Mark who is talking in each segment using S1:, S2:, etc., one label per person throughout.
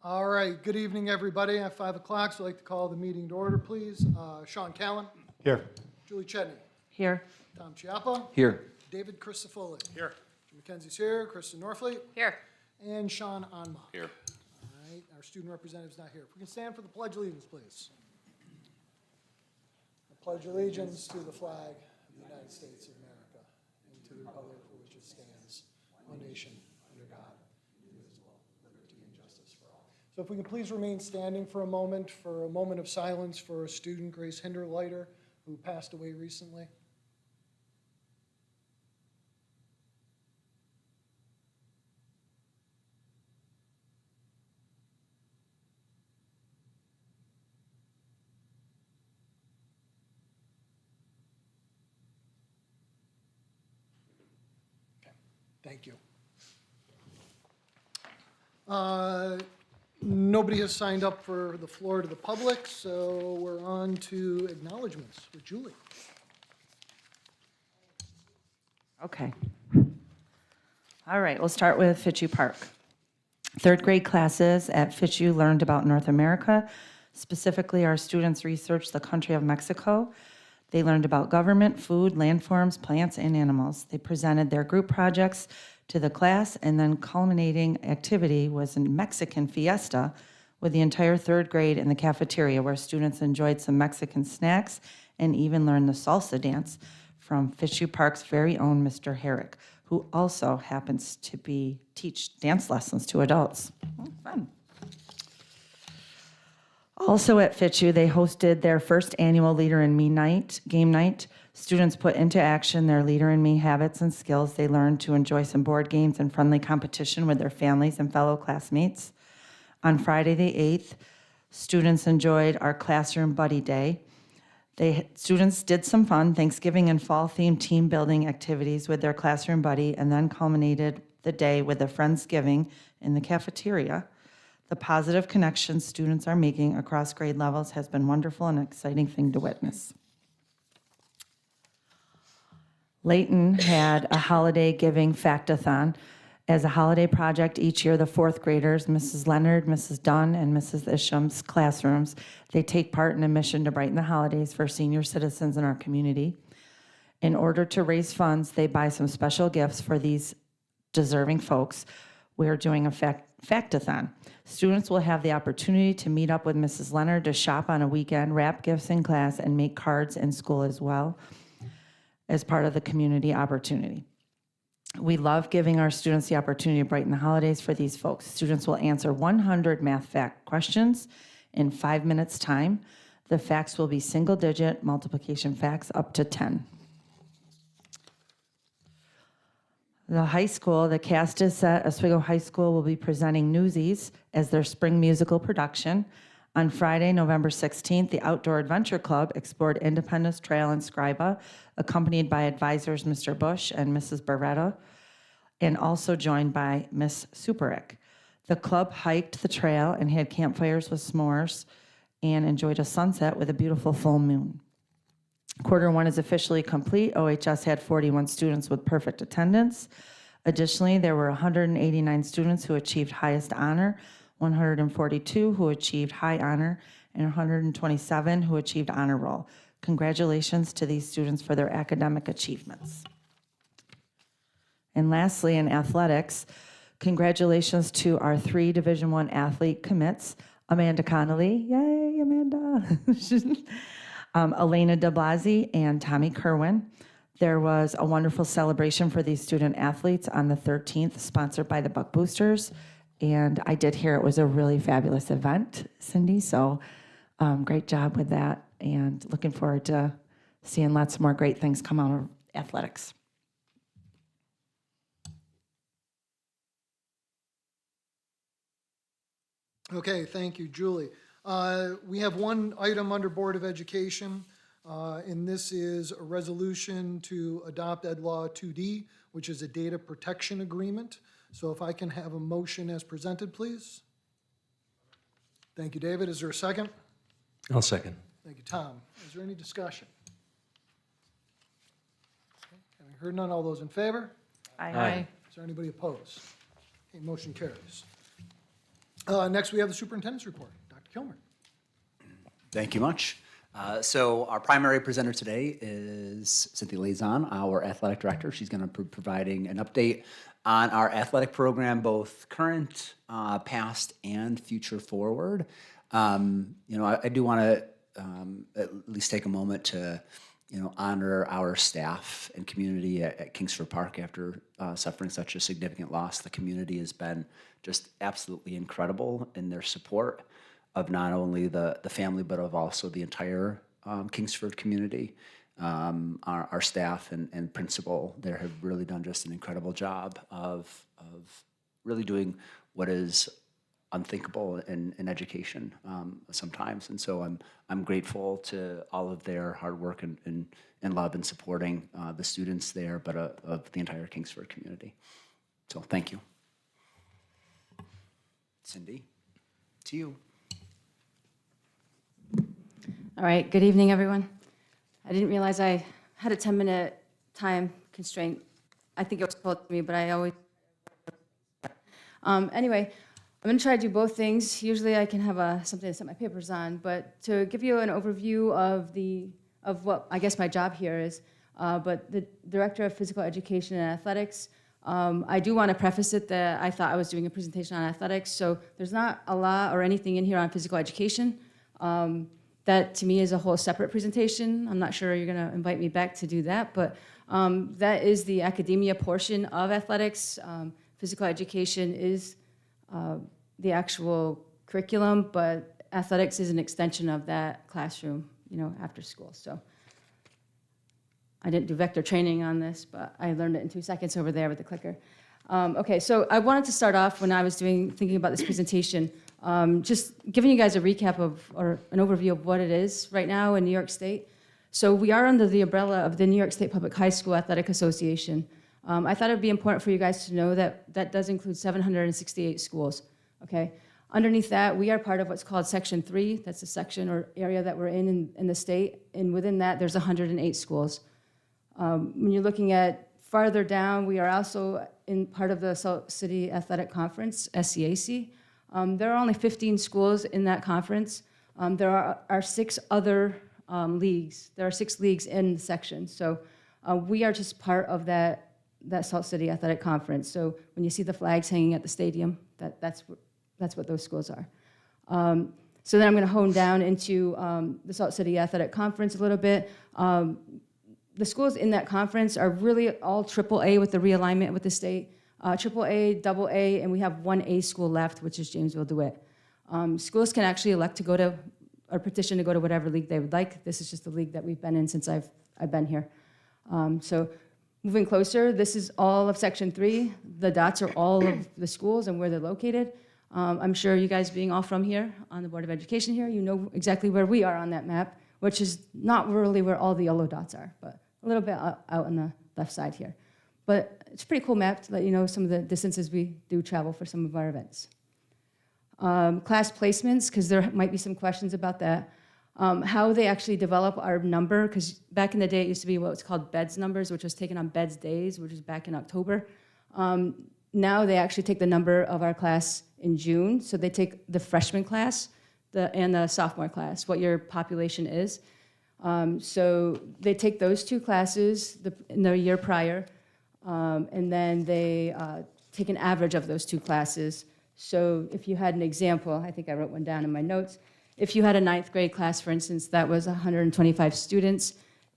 S1: All right, good evening, everybody. At 5 o'clock, so I'd like to call the meeting to order, please. Sean Callan.
S2: Here.
S1: Julie Chetney.
S3: Here.
S1: Tom Chiappa.
S2: Here.
S1: David Christofoli.
S2: Here.
S1: Jim McKenzie's here. Kristen Norfleet.
S3: Here.
S1: And Sean Anma.
S2: Here.
S1: All right, our student representative's not here. If we can stand for the Pledge of Allegiance, please. I pledge allegiance to the flag of the United States of America and to the republic for which it stands, one nation, under God, indivisible, liberty and justice for all. So if we can please remain standing for a moment of silence for a student, Grace Hinderleiter, who passed away recently. Thank you. Nobody has signed up for the floor to the public, so we're on to acknowledgements with Julie.
S3: Okay. All right, we'll start with Fitzhugh Park. Third grade classes at Fitzhugh learned about North America. Specifically, our students researched the country of Mexico. They learned about government, food, landforms, plants, and animals. They presented their group projects to the class, and then culminating activity was a Mexican fiesta with the entire third grade in the cafeteria, where students enjoyed some Mexican snacks and even learned the salsa dance from Fitzhugh Park's very own Mr. Herrick, who also happens to teach dance lessons to adults. Fun. Also at Fitzhugh, they hosted their first annual Leader in Me game night. Students put into action their Leader in Me habits and skills. They learned to enjoy some board games and friendly competition with their families and fellow classmates. On Friday the 8th, students enjoyed our Classroom Buddy Day. Students did some fun Thanksgiving and fall-themed team building activities with their classroom buddy, and then culminated the day with a Friendsgiving in the cafeteria. The positive connections students are making across grade levels has been wonderful and an exciting thing to witness. Layton had a holiday giving fact-a-thon. As a holiday project each year, the fourth graders, Mrs. Leonard, Mrs. Dunn, and Mrs. Isham's classrooms, they take part in a mission to brighten the holidays for senior citizens in our community. In order to raise funds, they buy some special gifts for these deserving folks. We're doing a fact-a-thon. Students will have the opportunity to meet up with Mrs. Leonard to shop on a weekend, wrap gifts in class, and make cards in school as well as part of the community opportunity. We love giving our students the opportunity to brighten the holidays for these folks. Students will answer 100 math fact questions in 5 minutes time. The facts will be single-digit multiplication facts up to 10. The high school, the cast is set. Oswego High School will be presenting Newsies as their spring musical production. On Friday, November 16th, the Outdoor Adventure Club explored Independence Trail in Scriba, accompanied by advisors Mr. Bush and Mrs. Beretta, and also joined by Miss Superick. The club hiked the trail and had campfires with s'mores and enjoyed a sunset with a beautiful full moon. Quarter one is officially complete. OHS had 41 students with perfect attendance. Additionally, there were 189 students who achieved highest honor, 142 who achieved high honor, and 127 who achieved honor roll. Congratulations to these students for their academic achievements. And lastly, in athletics, congratulations to our 3 Division I athlete commits, Amanda Connolly, yay, Amanda, Elena DeBlasi, and Tommy Kerwin. There was a wonderful celebration for these student athletes on the 13th, sponsored by the Buck Boosters. And I did hear it was a really fabulous event, Cindy, so great job with that. And looking forward to seeing lots more great things come out of athletics.
S1: Okay, thank you, Julie. We have one item under Board of Education, and this is a resolution to adopt Ed Law 2D, which is a data protection agreement. So if I can have a motion as presented, please. Thank you, David. Is there a second?
S2: I'll second.
S1: Thank you, Tom. Is there any discussion? Okay, having heard none, all those in favor?
S3: Aye.
S1: Is there anybody opposed? Okay, motion carries. Next, we have the superintendent's report. Dr. Kilmer.
S2: Thank you much. So our primary presenter today is Cynthia Lazon, our athletic director. She's going to be providing an update on our athletic program, both current, past, and future forward. I do want to at least take a moment to, honor our staff and community at Kingsford Park after suffering such a significant loss. The community has been just absolutely incredible in their support of not only the family, but of also the entire Kingsford community. Our staff and principal there have really done just an incredible job of really doing what is unthinkable in education sometimes. And so I'm grateful to all of their hard work and love in supporting the students there, but of the entire Kingsford community. So thank you. Cindy, to you.
S4: All right, good evening, everyone. I didn't realize I had a 10-minute time constraint. I think it was told to me, but I always... Anyway, I'm going to try to do both things. Usually I can have something to set my papers on, but to give you an overview of what I guess my job here is, but the Director of Physical Education and Athletics, I do want to preface it that I thought I was doing a presentation on athletics, so there's not a lot or anything in here on physical education. That to me is a whole separate presentation. I'm not sure you're going to invite me back to do that, but that is the academia portion of athletics. Physical education is the actual curriculum, but athletics is an extension of that classroom, after school. So I didn't do vector training on this, but I learned it in 2 seconds over there with the clicker. Okay, so I wanted to start off when I was thinking about this presentation, just giving you guys a recap or an overview of what it is right now in New York State. So we are under the umbrella of the New York State Public High School Athletic Association. I thought it would be important for you guys to know that that does include 768 schools, okay? Underneath that, we are part of what's called Section 3. That's the section or area that we're in the state, and within that, there's 108 schools. When you're looking at farther down, we are also in part of the Salt City Athletic Conference, SCAC. There are only 15 schools in that conference. There are 6 other leagues. There are 6 leagues in the section. So we are just part of that Salt City Athletic Conference. So when you see the flags hanging at the stadium, that's what those schools are. So then I'm going to hone down into the Salt City Athletic Conference a little bit. The schools in that conference are really all AAA with the realignment with the state. AAA, AA, and we have 1 A school left, which is Jamesville DeWitt. Schools can actually elect to go to, or petition to go to whatever league they would like. This is just the league that we've been in since I've been here. So moving closer, this is all of Section 3. The dots are all of the schools and where they're located. I'm sure you guys being all from here, on the Board of Education here, you know exactly where we are on that map, which is not really where all the yellow dots are, but a little bit out on the left side here. But it's a pretty cool map to let you know some of the distances we do travel for some of our events. Class placements, because there might be some questions about that. How they actually develop our number, because back in the day it used to be what's called BEDS numbers, which was taken on BEDS days, which was back in October. Now they actually take the number of our class in June, so they take the freshman class and the sophomore class, what your population is. So they take those 2 classes in the year prior, and then they take an average of those 2 classes. So if you had an example, I think I wrote one down in my notes. If you had a 9th grade class, for instance, that was 125 students,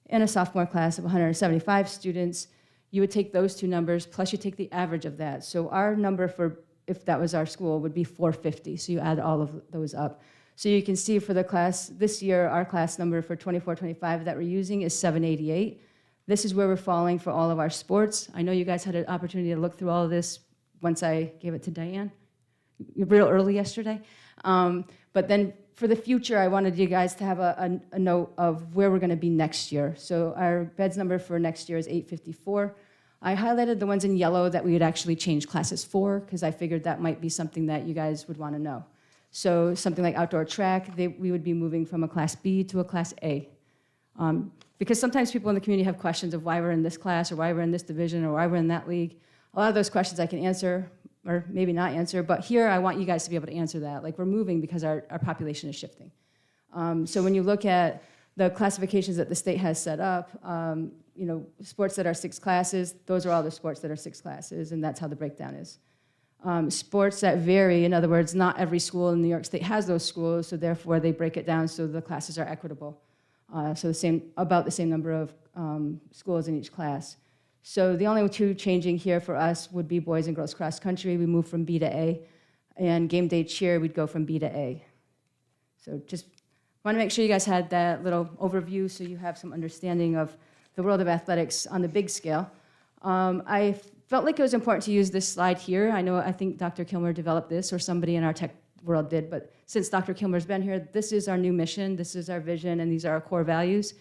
S4: and a sophomore class of 175 students, you would take those 2 numbers, plus you take the average of that. So our number for, if that was our school, would be 450. So you add all of those up. So you can see for the class, this year, our class number for 24-25 that we're using is 788. This is where we're falling for all of our sports. I know you guys had an opportunity to look through all of this once I gave it to Diane, real early yesterday. But then for the future, I wanted you guys to have a note of where we're going to be next year. So our beds number for next year is 854. I highlighted the ones in yellow that we would actually change classes for, because I figured that might be something that you guys would want to know. So something like outdoor track, we would be moving from a Class B to a Class A. Because sometimes people in the community have questions of why we're in this class, or why we're in this division, or why we're in that league. A lot of those questions I can answer. or maybe not answer, but here I want you guys to be able to answer that. Like, we're moving because our population is shifting. So when you look at the classifications that the state has set up, you know, sports that are 6 classes, those are all the sports that are 6 classes, and that's how the breakdown is. Sports that vary, in other words, not every school in New York State has those schools, so therefore they break it down so the classes are equitable. So about the same number of schools in each class. So the only 2 changing here for us would be boys and girls cross country. We move from B to A, and game day cheer, we'd go from B to A. So just want to make sure you guys had that little overview so you have some understanding of the world of athletics on the big scale. I felt like it was important to use this slide here. I think Dr. Kilmer developed this, or somebody in our tech world did, but since Dr. Kilmer's been here, this is our new mission, this is our vision, and these are our core values.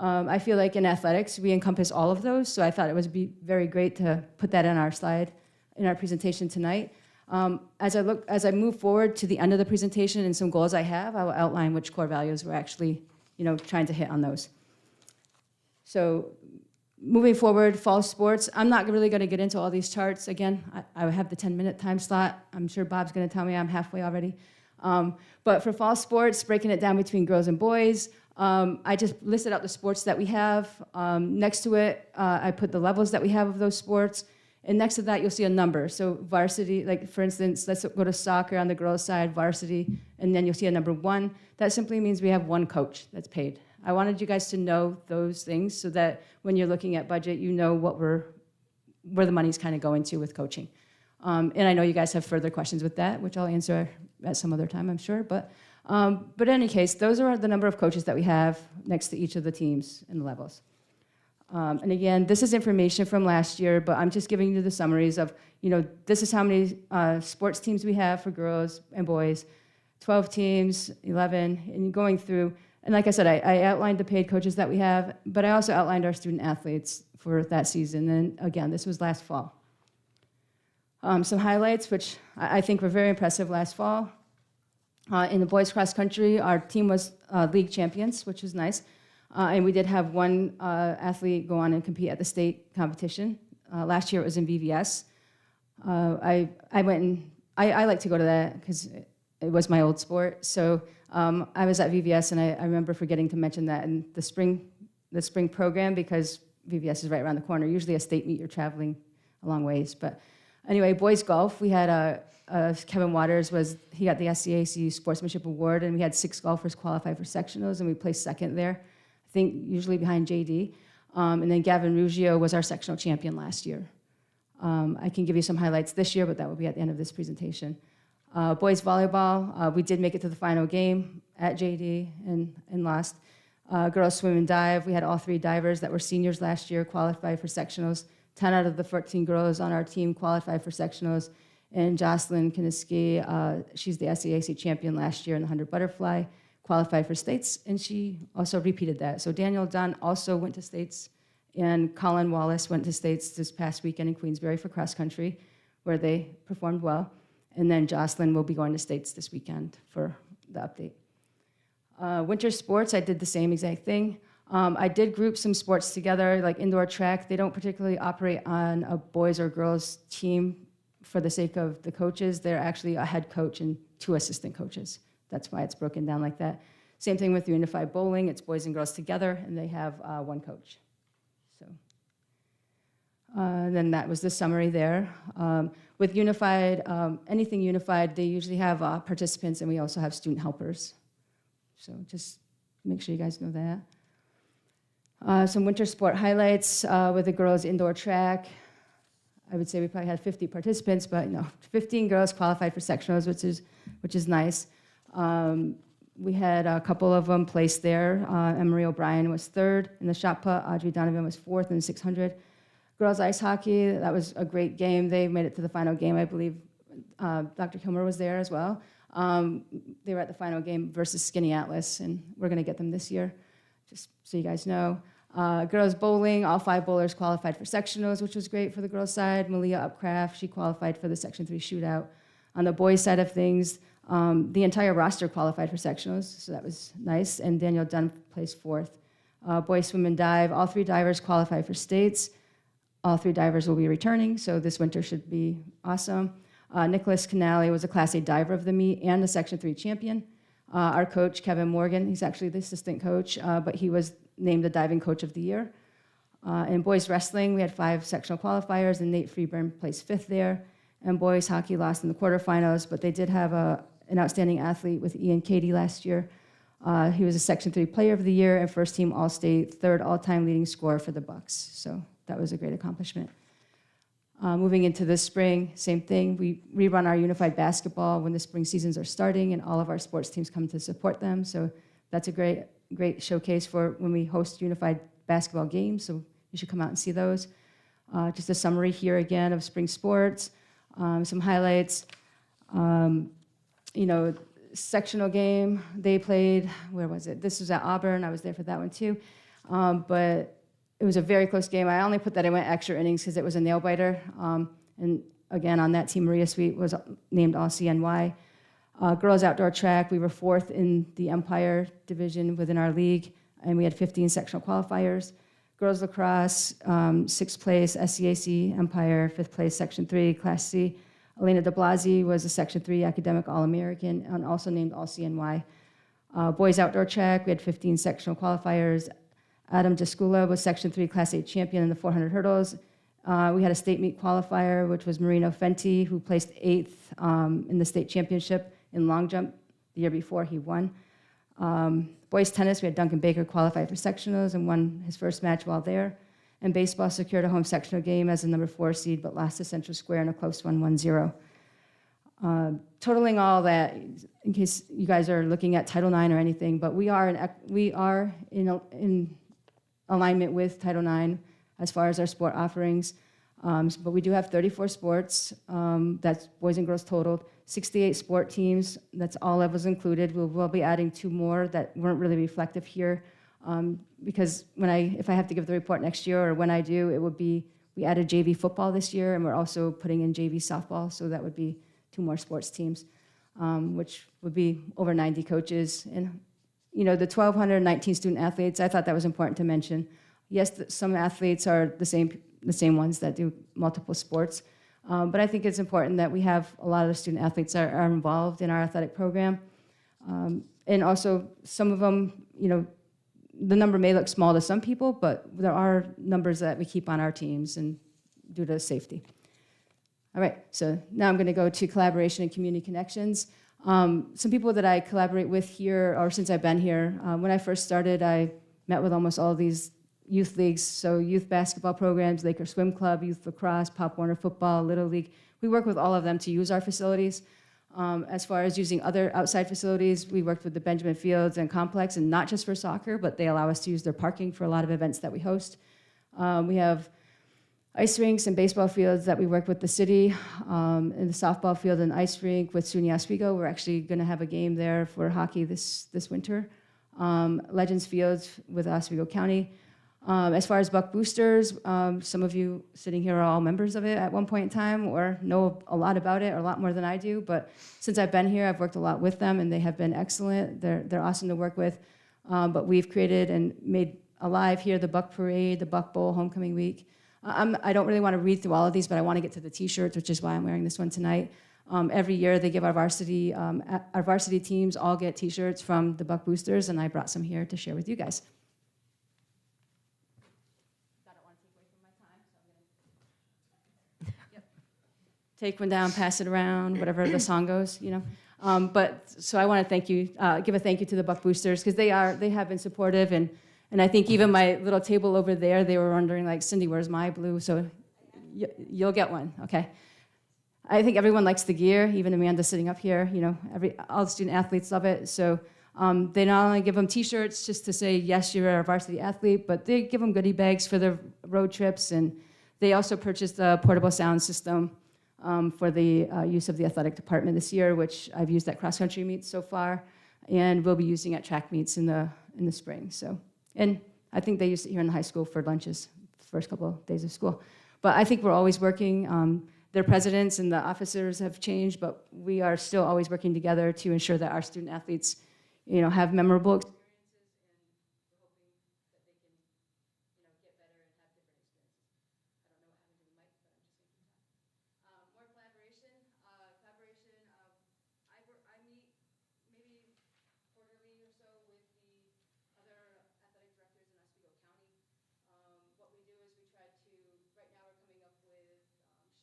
S4: I feel like in athletics, we encompass all of those, so I thought it would be very great to put that in our slide, in our presentation tonight. As I move forward to the end of the presentation and some goals I have, I will outline which core values we're actually, you know, trying to hit on those. So moving forward, fall sports, I'm not really going to get into all these charts. Again, I have the 10-minute time slot. I'm sure Bob's going to tell me I'm halfway already. But for fall sports, breaking it down between girls and boys, I just listed out the sports that we have. Next to it, I put the levels that we have of those sports. And next to that, you'll see a number. So varsity, like for instance, let's go to soccer on the girls' side, varsity, and then you'll see a number 1. That simply means we have 1 coach that's paid. I wanted you guys to know those things so that when you're looking at budget, you know where the money's kind of going to with coaching. And I know you guys have further questions with that, which I'll answer at some other time, I'm sure. But in any case, those are the number of coaches that we have next to each of the teams and the levels. And again, this is information from last year, but I'm just giving you the summaries of, you know, this is how many sports teams we have for girls and boys, 12 teams, 11, and going through. And like I said, I outlined the paid coaches that we have, but I also outlined our student athletes for that season. And again, this was last fall. Some highlights, which I think were very impressive last fall. In the boys cross country, our team was league champions, which was nice. And we did have 1 athlete go on and compete at the state competition. Last year it was in VVS. I went and I like to go to that because it was my old sport. So I was at VVS, and I remember forgetting to mention that in the spring program, because VVS is right around the corner. Usually a state meet, you're traveling a long ways. But anyway, boys golf, we had Kevin Waters, he got the SCAC Sportsmanship Award, and we had 6 golfers qualify for sectionals, and we placed 2nd there, I think usually behind JD. And then Gavin Ruggiero was our sectional champion last year. I can give you some highlights this year, but that will be at the end of this presentation. Boys volleyball, we did make it to the final game at JD and lost. Girls swim and dive, we had all 3 divers that were seniors last year qualify for sectionals. 10 out of the 14 girls on our team qualified for sectionals. And Jocelyn Kiniski, she's the SCAC champion last year in the 100 butterfly, qualified for states, and she also repeated that. So Daniel Dunn also went to states, and Colin Wallace went to states this past weekend in Queensbury for cross country, where they performed well. And then Jocelyn will be going to states this weekend for the update. Winter sports, I did the same exact thing. I did group some sports together, like indoor track. They don't particularly operate on a boys or girls team for the sake of the coaches. They're actually a head coach and 2 assistant coaches. That's why it's broken down like that. Same thing with unified bowling. It's boys and girls together, and they have 1 coach. So then that was the summary there. With unified, anything unified, they usually have participants, and we also have student helpers. So just make sure you guys know that. Some winter sport highlights with the girls indoor track. I would say we probably had 50 participants, but 15 girls qualified for sectionals, which is nice. We had a couple of them placed there. Emery O'Brien was 3rd in the shot put. Audrey Donovan was 4th in the 600. Girls ice hockey, that was a great game. They made it to the final game, I believe. Dr. Kilmer was there as well. They were at the final game versus Skinny Atlas, and we're going to get them this year, just so you guys know. Girls bowling, all 5 bowlers qualified for sectionals, which was great for the girls' side. Malia Upcraft, she qualified for the Section 3 shootout. On the boys' side of things, the entire roster qualified for sectionals, so that was nice, and Daniel Dunn placed 4th. Boys swim and dive, all 3 divers qualified for states. All 3 divers will be returning, so this winter should be awesome. Nicholas Canale was a Class A diver of the meet and a Section 3 champion. Our coach, Kevin Morgan, he's actually the assistant coach, but he was named the diving coach of the year. In boys wrestling, we had 5 sectional qualifiers, and Nate Freeburn placed 5th there. And boys hockey lost in the quarterfinals, but they did have an outstanding athlete with Ian Cady last year. He was a Section 3 Player of the Year and first team All-State, 3rd all-time leading scorer for the Bucks. So that was a great accomplishment. Moving into this spring, same thing. We rerun our unified basketball when the spring seasons are starting, and all of our sports teams come to support them. So that's a great showcase for when we host unified basketball games. So you should come out and see those. Just a summary here again of spring sports, some highlights. Sectional game, they played, where was it? This was at Auburn. I was there for that one too. But it was a very close game. I only put that it went extra innings because it was a nail biter. And again, on that team, Maria Sweet was named All-CNY. Girls outdoor track, we were 4th in the Empire division within our league, and we had 15 sectional qualifiers. Girls lacrosse, 6th place, SCAC Empire, 5th place, Section 3, Class C. Elena de Blasi was a Section 3 academic All-American and also named All-CNY. Boys outdoor track, we had 15 sectional qualifiers. Adam Descula was Section 3 Class A champion in the 400 hurdles. We had a state meet qualifier, which was Marino Fenty, who placed 8th in the state championship in long jump. The year before, he won. Boys tennis, we had Duncan Baker qualify for sectionals and won his first match while there. And baseball secured a home sectional game as a number 4 seed, but lost to Central Square in a close 1-0. Totaling all that, in case you guys are looking at Title IX or anything, but we are in alignment with Title IX as far as our sport offerings. But we do have 34 sports, that's boys and girls totaled, 68 sport teams, that's all levels included. We'll be adding 2 more that weren't really reflective here. Because if I have to give the report next year, or when I do, it would be, we added JV football this year, and we're also putting in JV softball, so that would be 2 more sports teams, which would be over 90 coaches. And the 1,219 student athletes, I thought that was important to mention. Yes, some athletes are the same ones that do multiple sports, but I think it's important that we have a lot of the student athletes are involved in our athletic program. And also, some of them, the number may look small to some people, but there are numbers that we keep on our teams and due to safety. All right, so now I'm going to go to collaboration and community connections. Some people that I collaborate with here, or since I've been here, when I first started, I met with almost all these youth leagues, so youth basketball programs, Laker Swim Club, youth lacrosse, Pop Warner football, Little League. We work with all of them to use our facilities. As far as using other outside facilities, we worked with the Benjamin Fields and Complex, and not just for soccer, but they allow us to use their parking for a lot of events that we host. We have ice rinks and baseball fields that we work with the city, and the softball field and ice rink with SUNY Oswego. We're actually going to have a game there for hockey this winter. Legends Fields with Oswego County. As far as Buck Boosters, some of you sitting here are all members of it at one point in time or know a lot about it, or a lot more than I do. But since I've been here, I've worked a lot with them, and they have been excellent. They're awesome to work with. But we've created and made alive here the Buck Parade, the Buck Bowl, Homecoming Week. I don't really want to read through all of these, but I want to get to the T-shirts, which is why I'm wearing this one tonight. Every year they give our varsity teams all get T-shirts from the Buck Boosters, and I brought some here to share with you guys. Take one down, pass it around, whatever the song goes, But so I want to thank you, give a thank you to the Buck Boosters, because they have been supportive, and I think even my little table over there, they were wondering, like, Cindy, where's my blue? So you'll get one, okay? I think everyone likes the gear, even Amanda sitting up here. All the student athletes love it. So they not only give them T-shirts just to say, yes, you're a varsity athlete, but they give them goodie bags for their road trips, and they also purchased a portable sound system for the use of the athletic department this year, which I've used at cross-country meets so far, and we'll be using at track meets in the spring. So, and I think they used it here in the high school for lunches, the first couple of days of school. But I think we're always working. Their presidents and the officers have changed, but we are still always working together to ensure that our student athletes, have memorable experiences.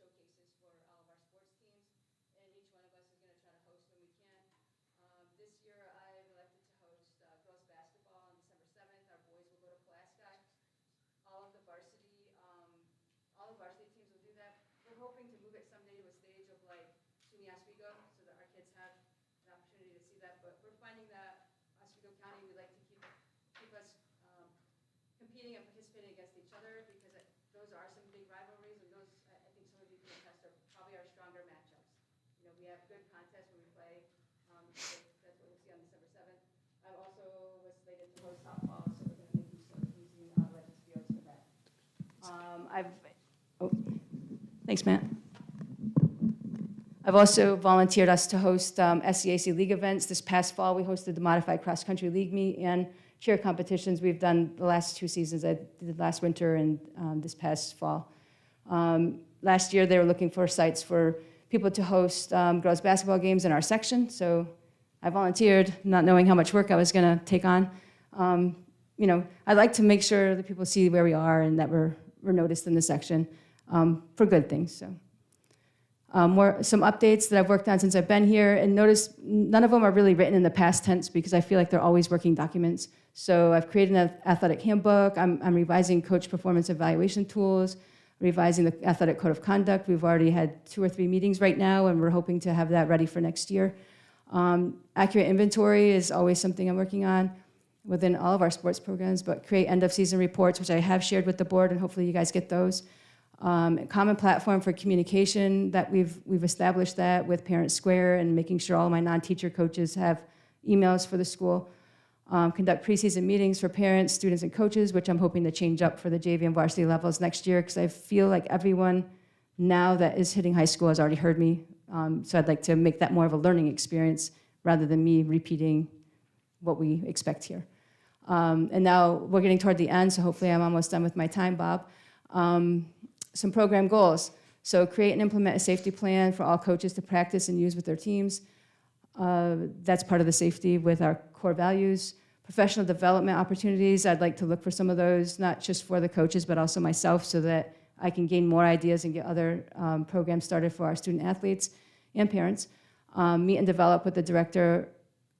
S4: showcases for all of our sports teams, and each one of us is going to try to host when we can. This year, I've elected to host girls basketball on December 7th. Our boys will go to Pulaski. All of the varsity, all the varsity teams will do that. We're hoping to move it someday to a stage of like SUNY Oswego, so that our kids have an opportunity to see that. But we're finding that Oswego County, we like to keep us competing and participating against each other, because those are some big rivalries, and those, I think some of you can attest, are probably our stronger matchups. You know, we have good contests when we play, so that's what we'll see on December 7th. I also was slated to host softball, so we're going to make use of using Legends Fields for that. Thanks, Matt. I've also volunteered us to host SCAC League events. This past fall, we hosted the Modified Cross Country League meet and cheer competitions. We've done the last 2 seasons. I did last winter and this past fall. Last year, they were looking for sites for people to host girls' basketball games in our section, so I volunteered, not knowing how much work I was going to take on. You know, I'd like to make sure that people see where we are and that we're noticed in the section for good things. So. Some updates that I've worked on since I've been here, and notice none of them are really written in the past tense because I feel like they're always working documents. So I've created an athletic handbook. I'm revising coach performance evaluation tools, revising the athletic code of conduct. We've already had 2 or 3 meetings right now, and we're hoping to have that ready for next year. Accurate inventory is always something I'm working on within all of our sports programs, but create end-of-season reports, which I have shared with the board, and hopefully you guys get those. A common platform for communication that we've established that with Parent Square, and making sure all my non-teacher coaches have emails for the school. Conduct preseason meetings for parents, students, and coaches, which I'm hoping to change up for the JV and varsity levels next year, because I feel like everyone now that is hitting high school has already heard me. So I'd like to make that more of a learning experience rather than me repeating what we expect here. And now we're getting toward the end, so hopefully I'm almost done with my time, Bob. Some program goals. So create and implement a safety plan for all coaches to practice and use with their teams. That's part of the safety with our core values. Professional development opportunities, I'd like to look for some of those, not just for the coaches, but also myself, so that I can gain more ideas and get other programs started for our student athletes and parents. Meet and develop with the director,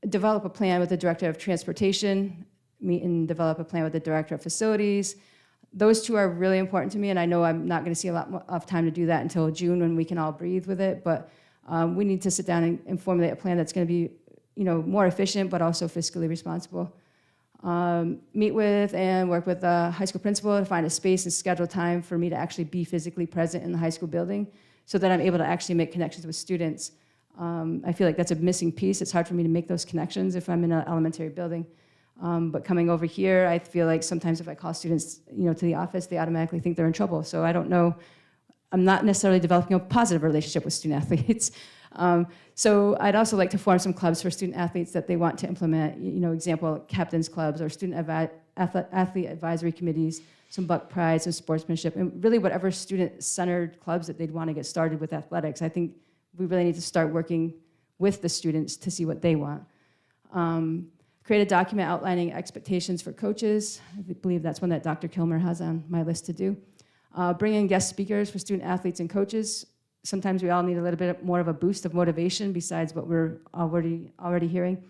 S4: develop a plan with the director of transportation, meet and develop a plan with the director of facilities. Those 2 are really important to me, and I know I'm not going to see a lot of time to do that until June when we can all breathe with it, but we need to sit down and formulate a plan that's going to be, you know, more efficient but also fiscally responsible. Meet with and work with the high school principal to find a space and schedule time for me to actually be physically present in the high school building so that I'm able to actually make connections with students. I feel like that's a missing piece. It's hard for me to make those connections if I'm in an elementary building. But coming over here, I feel like sometimes if I call students, you know, to the office, they automatically think they're in trouble. So I don't know. I'm not necessarily developing a positive relationship with student athletes. So I'd also like to form some clubs for student athletes that they want to implement. You know, example, captains clubs or student athlete advisory committees, some buck pride, some sportsmanship, and really whatever student-centered clubs that they'd want to get started with athletics. I think we really need to start working with the students to see what they want. Create a document outlining expectations for coaches. I believe that's one that Dr. Kilmer has on my list to do. Bring in guest speakers for student athletes and coaches. Sometimes we all need a little bit more of a boost of motivation besides what we're already hearing.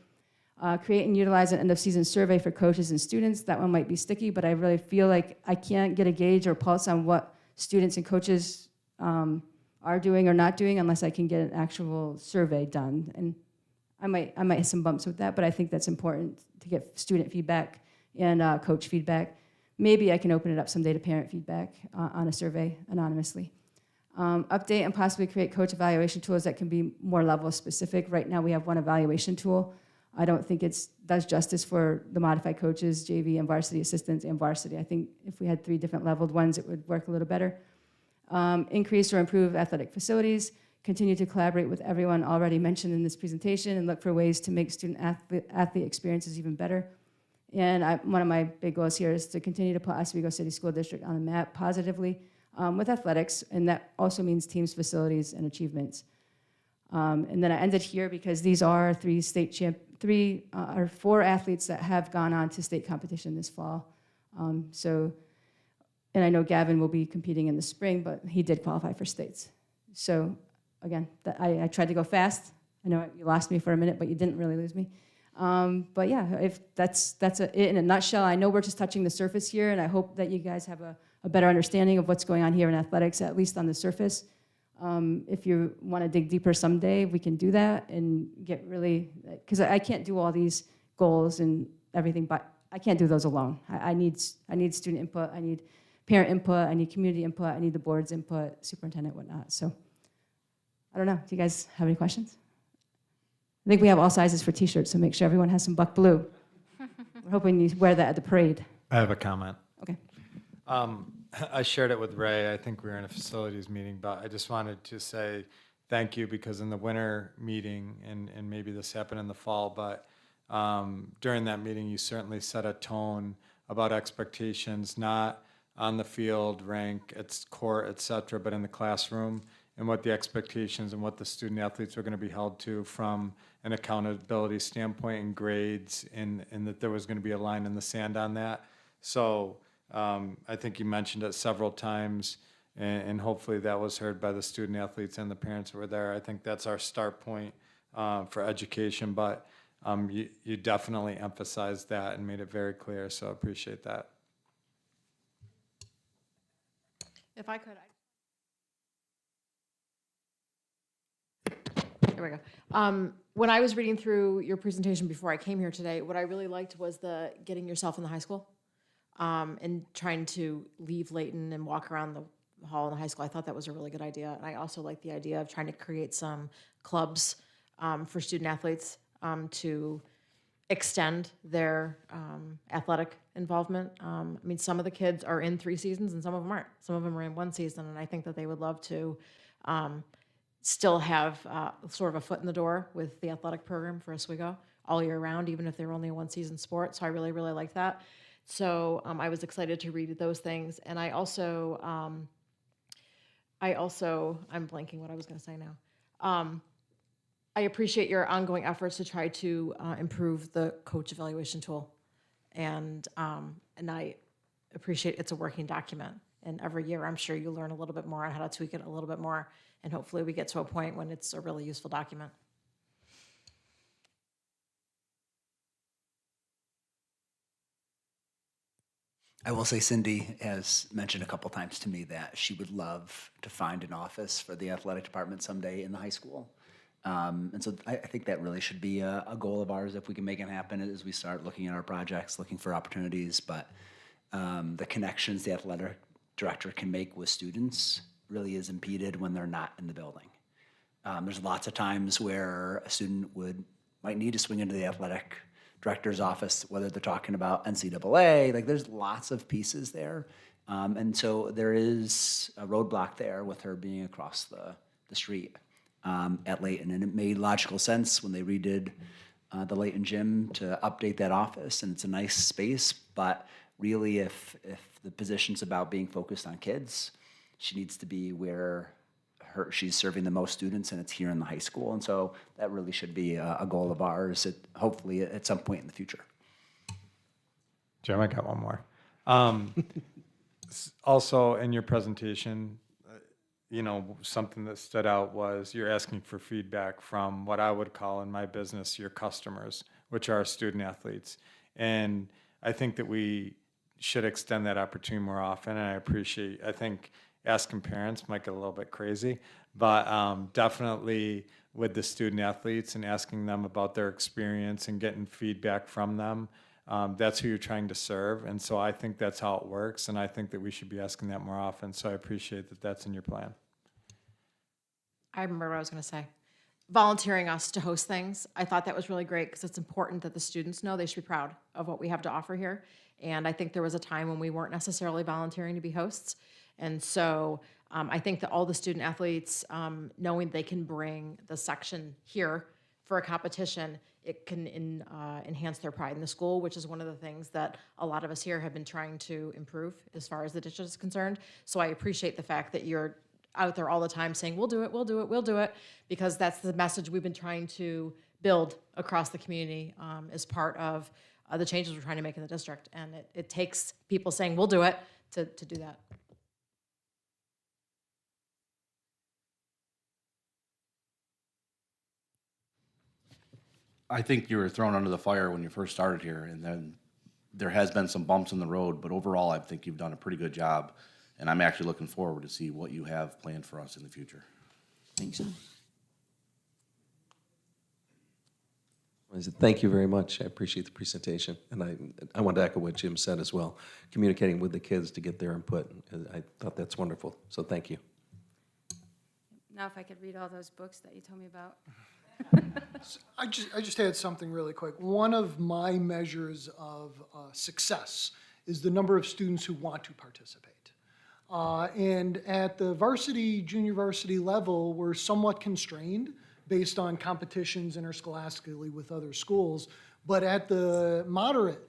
S4: Create and utilize an end-of-season survey for coaches and students. That one might be sticky, but I really feel like I can't get a gauge or pulse on what students and coaches are doing or not doing unless I can get an actual survey done. And I might hit some bumps with that, but I think that's important to get student feedback and coach feedback. Maybe I can open it up someday to parent feedback on a survey anonymously. Update and possibly create coach evaluation tools that can be more level specific. Right now we have one evaluation tool. I don't think it does justice for the modified coaches, JV and varsity assistants and varsity. I think if we had 3 different leveled ones, it would work a little better. Increase or improve athletic facilities. Continue to collaborate with everyone already mentioned in this presentation and look for ways to make student athlete experiences even better. And one of my big goals here is to continue to put Oswego City School District on the map positively with athletics, and that also means teams, facilities, and achievements. And then I ended here because these are 4 athletes that have gone on to state competition this fall. And I know Gavin will be competing in the spring, but he did qualify for states. So again, I tried to go fast. I know you lost me for a minute, but you didn't really lose me. But yeah, if that's it in a nutshell. I know we're just touching the surface here, and I hope that you guys have a better understanding of what's going on here in athletics, at least on the surface. If you want to dig deeper someday, we can do that and get really, because I can't do all these goals and everything, but I can't do those alone. I need student input, I need parent input, I need community input, I need the board's input, superintendent, whatnot. So I don't know. Do you guys have any questions? I think we have all sizes for t-shirts, so make sure everyone has some Buck Blue. We're hoping you wear that at the parade.
S5: I have a comment.
S4: Okay.
S5: I shared it with Ray. I think we were in a facilities meeting, but I just wanted to say thank you because in the winter meeting, and maybe this happened in the fall, but during that meeting, you certainly set a tone about expectations, not on the field, rank, court, et cetera, but in the classroom, and what the expectations and what the student athletes were going to be held to from an accountability standpoint and grades, and that there was going to be a line in the sand on that. So I think you mentioned it several times, and hopefully that was heard by the student athletes and the parents who were there. I think that's our start point for education, but you definitely emphasized that and made it very clear, so I appreciate that.
S6: If I could, there we go. When I was reading through your presentation before I came here today, what I really liked was the getting yourself in the high school and trying to leave Layton and walk around the hall in the high school. I thought that was a really good idea. And I also like the idea of trying to create some clubs for student athletes to extend their athletic involvement. I mean, some of the kids are in 3 seasons and some of them aren't. Some of them are in 1 season, and I think that they would love to still have sort of a foot in the door with the athletic program for Oswego all year round, even if they're only a 1-season sport. So I really, really like that. So I was excited to read those things. And I also, I'm blanking what I was going to say now. I appreciate your ongoing efforts to try to improve the coach evaluation tool. And I appreciate it's a working document. And every year, I'm sure you learn a little bit more on how to tweak it a little bit more. And hopefully we get to a point when it's a really useful document.
S2: I will say Cindy has mentioned a couple times to me that she would love to find an office for the athletic department someday in the high school. And so I think that really should be a goal of ours if we can make it happen as we start looking at our projects, looking for opportunities. But the connections the athletic director can make with students really is impeded when they're not in the building. There's lots of times where a student might need to swing into the athletic director's office, whether they're talking about NCAA, like there's lots of pieces there. And so there is a roadblock there with her being across the street at Layton. And it made logical sense when they redid the Layton gym to update that office, and it's a nice space, but really if the position's about being focused on kids, she needs to be where she's serving the most students, and it's here in the high school. And so that really should be a goal of ours, hopefully at some point in the future.
S5: Jim, I got one more. Also, in your presentation, something that stood out was you're asking for feedback from what I would call in my business your customers, which are student athletes. And I think that we should extend that opportunity more often, and I think asking parents might get a little bit crazy, but definitely with the student athletes and asking them about their experience and getting feedback from them, that's who you're trying to serve. And so I think that's how it works, and I think that we should be asking that more often. So I appreciate that that's in your plan.
S6: I remember what I was going to say. Volunteering us to host things. I thought that was really great because it's important that the students know they should be proud of what we have to offer here. And I think there was a time when we weren't necessarily volunteering to be hosts. And so I think that all the student athletes, knowing they can bring the section here for a competition, it can enhance their pride in the school, which is one of the things that a lot of us here have been trying to improve as far as the district is concerned. So I appreciate the fact that you're out there all the time saying, we'll do it, we'll do it, we'll do it, because that's the message we've been trying to build across the community as part of the changes we're trying to make in the district. And it takes people saying, we'll do it to do that.
S7: I think you were thrown under the fire when you first started here, and then there has been some bumps in the road, but overall, I think you've done a pretty good job, and I'm actually looking forward to see what you have planned for us in the future.
S2: Thanks, John.
S8: Thank you very much. I appreciate the presentation. And I want to echo what Jim said as well, communicating with the kids to get their input. I thought that's wonderful. So thank you.
S4: Now if I could read all those books that you told me about.
S1: I just had something really quick. One of my measures of success is the number of students who want to participate. And at the varsity, junior varsity level, we're somewhat constrained based on competitions interscholastically with other schools. But at the moderate,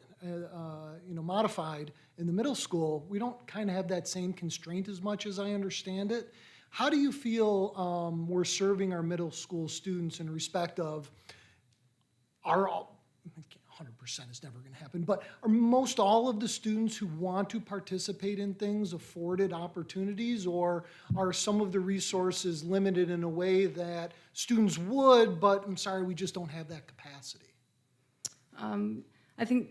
S1: modified in the middle school, we don't kind of have that same constraint as much as I understand it. How do you feel we're serving our middle school students in respect of our, 100% is never going to happen, but are most all of the students who want to participate in things afforded opportunities, or are some of the resources limited in a way that students would, but I'm sorry, we just don't have that capacity?
S4: I think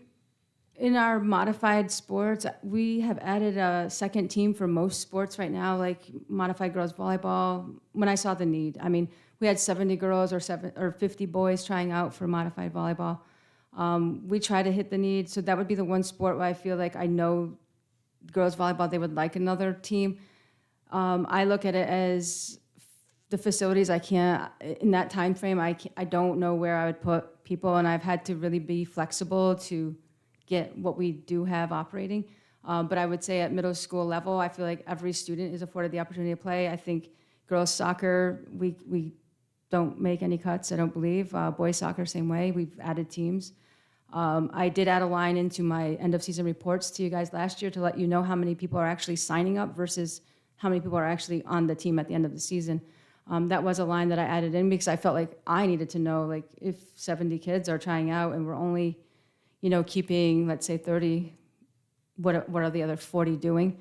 S4: in our modified sports, we have added a second team for most sports right now, like modified girls volleyball, when I saw the need. I mean, we had 70 girls or 50 boys trying out for modified volleyball. We try to hit the need, so that would be the one sport where I feel like I know girls volleyball, they would like another team. I look at it as the facilities, I can't, in that time frame, I don't know where I would put people, and I've had to really be flexible to get what we do have operating. But I would say at middle school level, I feel like every student is afforded the opportunity to play. I think girls soccer, we don't make any cuts, I don't believe. Boys soccer, same way, we've added teams. I did add a line into my end of season reports to you guys last year to let you know how many people are actually signing up versus how many people are actually on the team at the end of the season. That was a line that I added in because I felt like I needed to know, like, if 70 kids are trying out and we're only, keeping, let's say 30, what are the other 40 doing?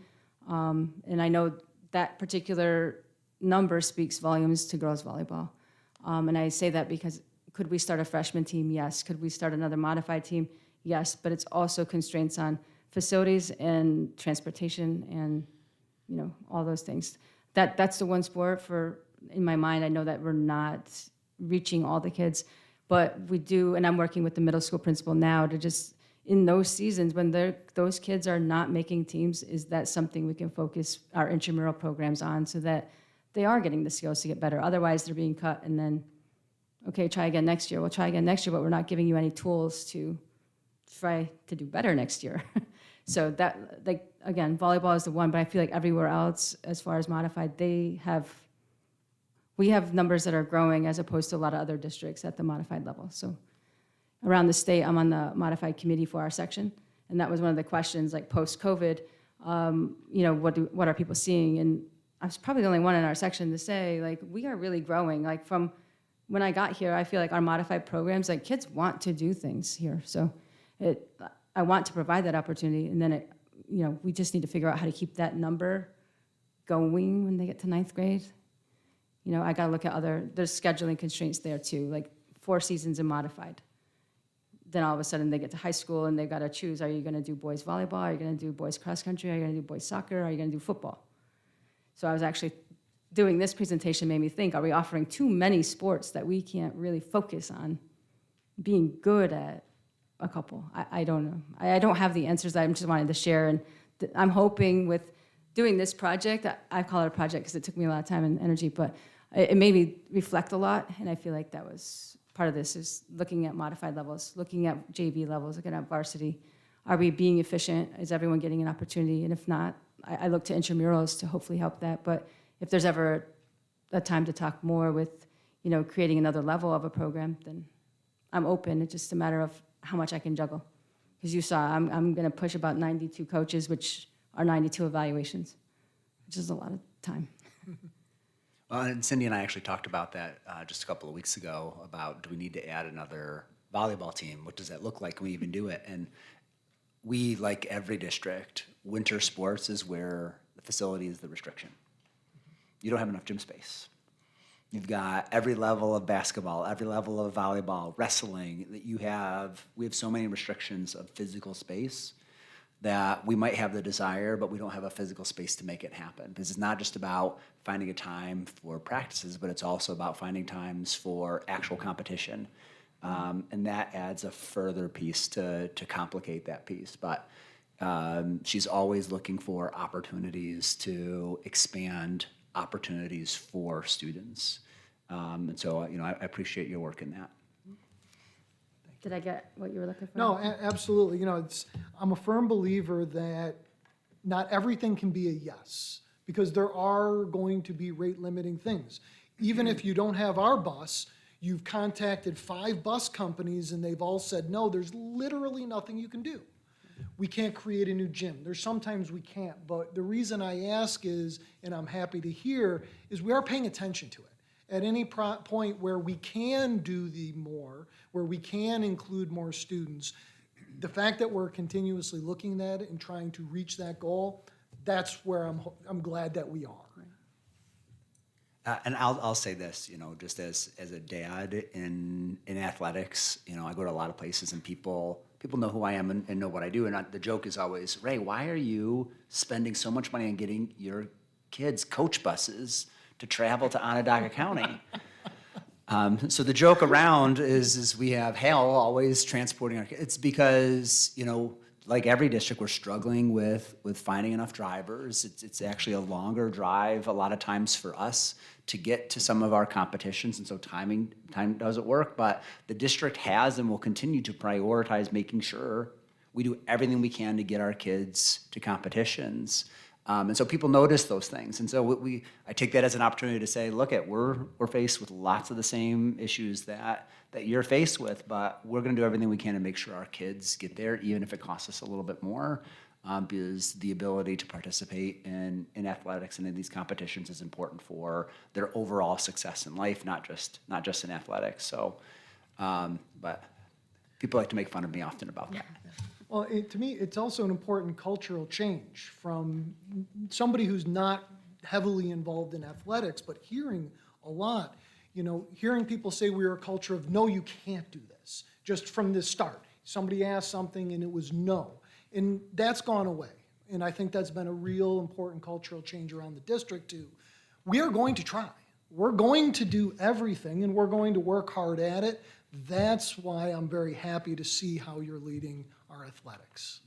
S4: And I know that particular number speaks volumes to girls volleyball. And I say that because could we start a freshman team? Yes. Could we start another modified team? Yes. But it's also constraints on facilities and transportation and, all those things. That's the one sport in my mind, I know that we're not reaching all the kids, but we do, and I'm working with the middle school principal now to just, in those seasons when those kids are not making teams, is that something we can focus our intramural programs on so that they are getting the skills to get better. Otherwise, they're being cut and then, okay, try again next year. We'll try again next year, but we're not giving you any tools to try to do better next year. So that, again, volleyball is the one, but I feel like everywhere else, as far as modified, we have numbers that are growing as opposed to a lot of other districts at the modified level. So around the state, I'm on the modified committee for our section, and that was one of the questions, like post-COVID, what are people seeing? And I was probably the only one in our section to say, like, we are really growing. Like, from when I got here, I feel like our modified programs, like, kids want to do things here. So I want to provide that opportunity, and then we just need to figure out how to keep that number going when they get to ninth grade. I got to look at there's scheduling constraints there too, like 4 seasons in modified. Then all of a sudden they get to high school and they've got to choose, are you going to do boys volleyball? Are you going to do boys cross country? Are you going to do boys soccer? Are you going to do football? So I was actually doing this presentation made me think, are we offering too many sports that we can't really focus on being good at a couple? I don't know. I don't have the answers. I just wanted to share. And I'm hoping with doing this project, I call it a project because it took me a lot of time and energy, but it made me reflect a lot. And I feel like that was part of this, is looking at modified levels, looking at JV levels, looking at varsity. Are we being efficient? Is everyone getting an opportunity? And if not, I look to intramurals to hopefully help that. But if there's ever a time to talk more with, creating another level of a program, then I'm open. It's just a matter of how much I can juggle. Because you saw, I'm going to push about 92 coaches, which are 92 evaluations, which is a lot of time.
S2: And Cindy and I actually talked about that just a couple of weeks ago about, do we need to add another volleyball team? What does that look like? Can we even do it? And we, like every district, winter sports is where the facility is the restriction. You don't have enough gym space. You've got every level of basketball, every level of volleyball, wrestling, that we have so many restrictions of physical space that we might have the desire, but we don't have a physical space to make it happen. Because it's not just about finding a time for practices, but it's also about finding times for actual competition. And that adds a further piece to complicate that piece. But she's always looking for opportunities to expand opportunities for students. And so, I appreciate your work in that.
S4: Did I get what you were looking for?
S1: No, absolutely. I'm a firm believer that not everything can be a yes, because there are going to be rate limiting things. Even if you don't have our bus, you've contacted 5 bus companies and they've all said, no, there's literally nothing you can do. We can't create a new gym. There's sometimes we can't, but the reason I ask is, and I'm happy to hear, is we are paying attention to it. At any point where we can do more, where we can include more students, the fact that we're continuously looking at it and trying to reach that goal, that's where I'm glad that we are.
S2: And I'll say this, just as a dad in athletics, I go to a lot of places and people know who I am and know what I do. And the joke is always, Ray, why are you spending so much money on getting your kids coach buses to travel to Onondaga County? So the joke around is we have Hal always transporting our kids. It's because, like every district, we're struggling with finding enough drivers. It's actually a longer drive a lot of times for us to get to some of our competitions, and so time doesn't work. But the district has and will continue to prioritize making sure we do everything we can to get our kids to competitions. And so people notice those things. And so I take that as an opportunity to say, look, we're faced with lots of the same issues that you're faced with, but we're going to do everything we can to make sure our kids get there, even if it costs us a little bit more, because the ability to participate in athletics and in these competitions is important for their overall success in life, not just in athletics. So, but people like to make fun of me often about that.
S1: Well, to me, it's also an important cultural change from somebody who's not heavily involved in athletics, but hearing a lot, hearing people say we're a culture of, no, you can't do this, just from the start. Somebody asked something and it was no. And that's gone away. And I think that's been a real important cultural change around the district too. We are going to try. We're going to do everything and we're going to work hard at it. That's why I'm very happy to see how you're leading our athletics.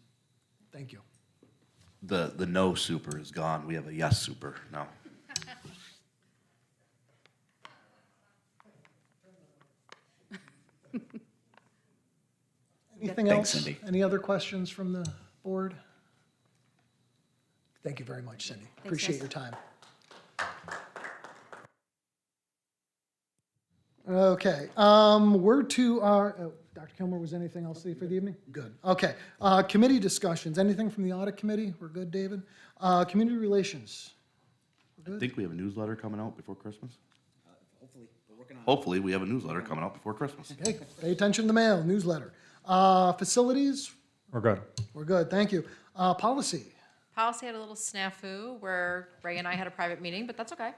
S1: Thank you.
S7: The no super is gone. We have a yes super now.
S1: Anything
S2: Thanks,
S1: else?
S2: Cindy.
S1: Any other questions from the board? Thank you very much, Cindy. Appreciate your time. Okay, we're to our, Dr. Kilmer, was anything else for the evening? Good, okay. Committee discussions, anything from the audit committee? We're good, David? Community relations?
S7: I think we have a newsletter coming out before Christmas.
S2: Hopefully, we're working on it.
S7: Hopefully, we have a newsletter coming out before Christmas.
S1: Okay, pay attention to the mail, newsletter. Facilities?
S5: We're good.
S1: We're good, thank you. Policy?
S6: Policy had a little snafu where Ray and I had a private meeting, but that's okay.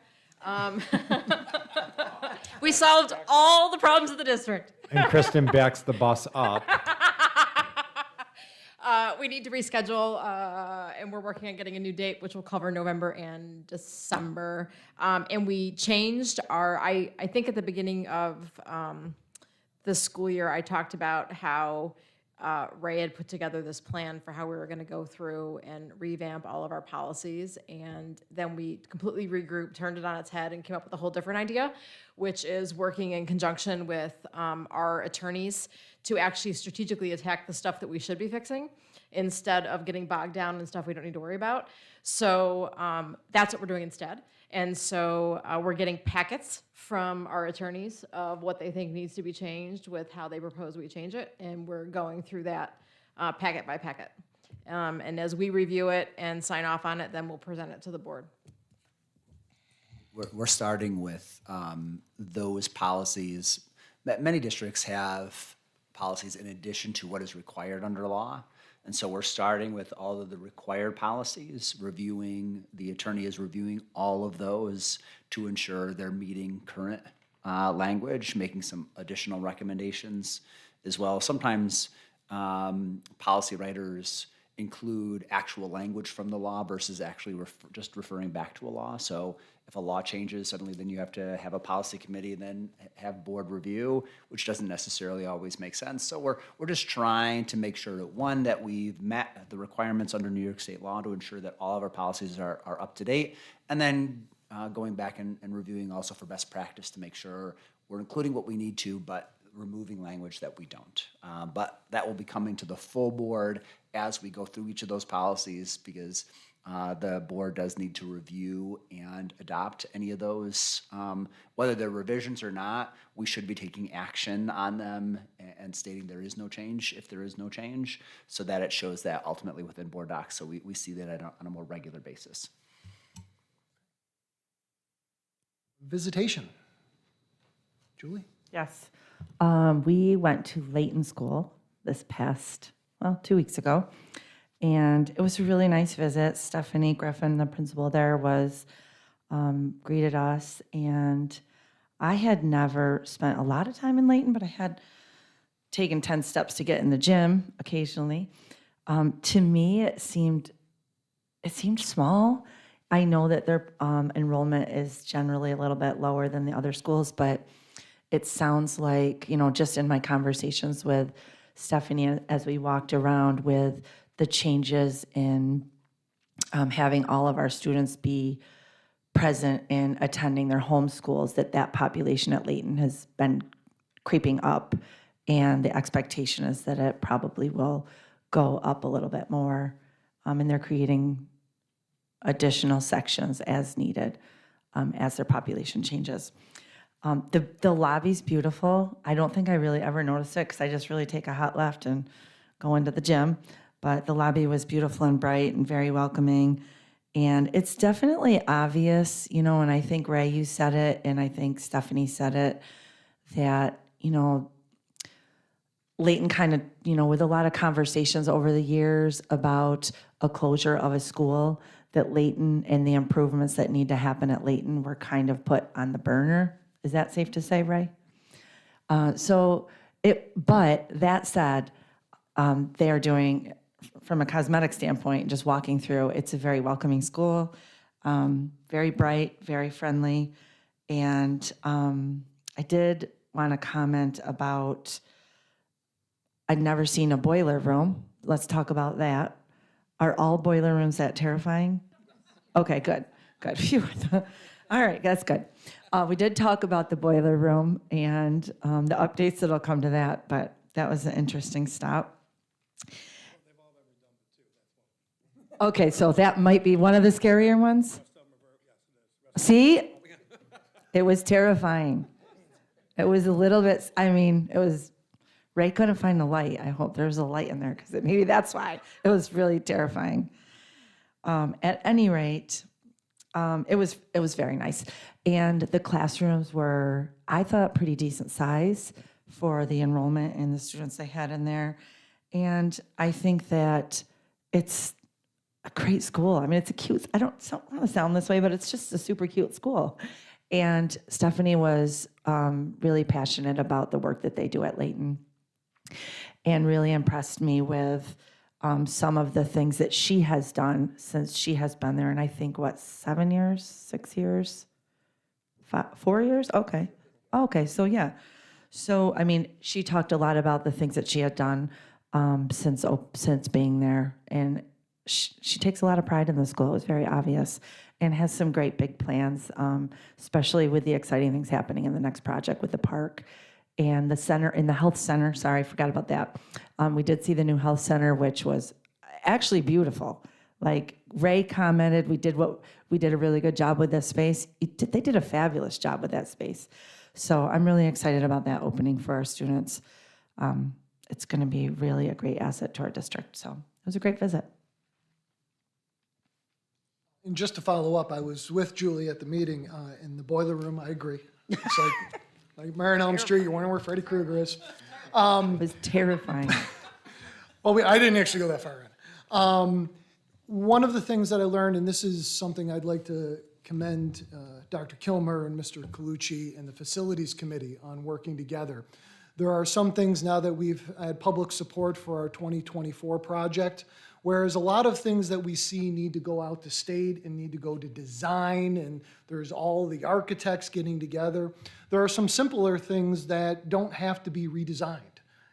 S6: We solved all the problems of the district.
S5: And Kristen backs the bus up.
S6: We need to reschedule, and we're working on getting a new date, which will cover November and December. And we changed I think at the beginning of the school year, I talked about how Ray had put together this plan for how we were going to go through and revamp all of our policies. And then we completely regrouped, turned it on its head, and came up with a whole different idea, which is working in conjunction with our attorneys to actually strategically attack the stuff that we should be fixing instead of getting bogged down in stuff we don't need to worry about. So that's what we're doing instead. And so we're getting packets from our attorneys of what they think needs to be changed with how they propose we change it. And we're going through that packet by packet. And as we review it and sign off on it, then we'll present it to the board.
S2: We're starting with those policies. Many districts have policies in addition to what is required under law. And so we're starting with all of the required policies, the attorney is reviewing all of those to ensure they're meeting current language, making some additional recommendations as well. Sometimes policy writers include actual language from the law versus actually just referring back to a law. So if a law changes, suddenly then you have to have a policy committee and then have board review, which doesn't necessarily always make sense. So we're just trying to make sure that, one, that we've met the requirements under New York State law to ensure that all of our policies are up to date, and then going back and reviewing also for best practice to make sure we're including what we need to, but removing language that we don't. But that will be coming to the full board as we go through each of those policies, because the board does need to review and adopt any of those. Whether they're revisions or not, we should be taking action on them and stating there is no change if there is no change, so that it shows that ultimately within board docs, so we see that on a more regular basis.
S1: Visitation. Julie?
S3: Yes. We went to Layton School this past, 2 weeks ago, and it was a really nice visit. Stephanie Griffin, the principal there, greeted us, and I had never spent a lot of time in Layton, but I had taken 10 steps to get in the gym occasionally. To me, it seemed small. I know that their enrollment is generally a little bit lower than the other schools, but it sounds like, just in my conversations with Stephanie as we walked around, with the changes in having all of our students be present in attending their home schools, that population at Layton has been creeping up, and the expectation is that it probably will go up a little bit more, and they're creating additional sections as needed as their population changes. The lobby's beautiful. I don't think I really ever noticed it because I just really take a hot left and go into the gym. But the lobby was beautiful and bright and very welcoming. And it's definitely obvious, and I think, Ray, you said it, and I think Stephanie said it, that, Layton kind of, with a lot of conversations over the years about a closure of a school, that Layton and the improvements that need to happen at Layton were kind of put on the burner. Is that safe to say, Ray? But that said, they are doing, from a cosmetic standpoint, just walking through, it's a very welcoming school, very bright, very friendly. And I did want to comment about, I'd never seen a boiler room. Let's talk about that. Are all boiler rooms that terrifying? Okay, good. Phew. All right, that's good. We did talk about the boiler room and the updates that'll come to that, but that was an interesting stop. Okay, so that might be one of the scarier ones? See? It was terrifying. It was a little bit, Ray couldn't find the light. I hope there's a light in there, because maybe that's why. It was really terrifying. At any rate, it was very nice. And the classrooms were, I thought, pretty decent size for the enrollment and the students they had in there. And I think that it's a great school. It's a cute, I don't want to sound this way, but it's just a super cute school. And Stephanie was really passionate about the work that they do at Layton, and really impressed me with some of the things that she has done since she has been there. And I think, 7 years, 6 years, 4 years? Okay, so yeah. So, she talked a lot about the things that she had done since being there. And she takes a lot of pride in the school. It was very obvious, and has some great big plans, especially with the exciting things happening in the next project with the park. And the center, in the health center, sorry, I forgot about that. We did see the new health center, which was actually beautiful. Like Ray commented, we did a really good job with this space. They did a fabulous job with that space. So I'm really excited about that opening for our students. It's going to be really a great asset to our district. So it was a great visit.
S1: And just to follow up, I was with Julie at the meeting in the boiler room. I agree. It's like Marin Elm Street, you're wondering where Freddy Krueger is.
S3: It was terrifying.
S1: Well, I didn't actually go that far in. One of the things that I learned, and this is something I'd like to commend Dr. Kilmer and Mr. Colucci and the Facilities Committee on working together. There are some things now that we've had public support for our 2024 project, whereas a lot of things that we see need to go out to state and need to go to design, and there's all the architects getting together. There are some simpler things that don't have to be redesigned.